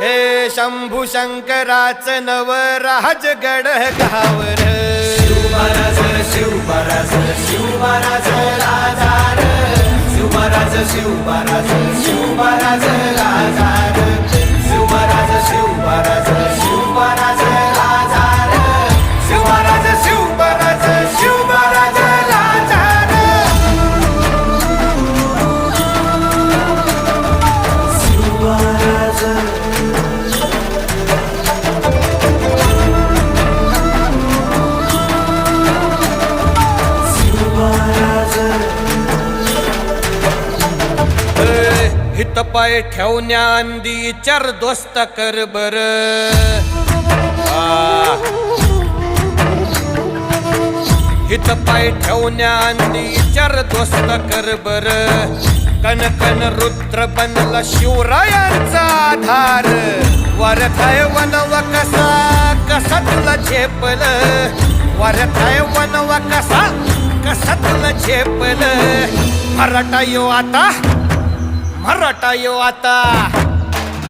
हे शंभू शंकराचं नवराज गड गावर शिवमहाराज शिवमहाराज शिवमहाराज राजार शिवमहाराज शिवमहाराज शिवमहाराज राजार शिवमहाराज शिवमहाराज शिवमहाराज राजार शिवमहाराज शिवमहाराज शिवमहाराज राजार शिवमहाराज हित पाय ठेवण्या अंदी चार दोस्त कर बर हित पाय ठेवण्या अंदी चार दोस्त कर बर कन कन रुद्र बनला शिवरायांचा आधार वरथाय वनव कसा कसा तुला झेपल वरथाय वनव कसा कसा तुला झेपल मराठा यो आता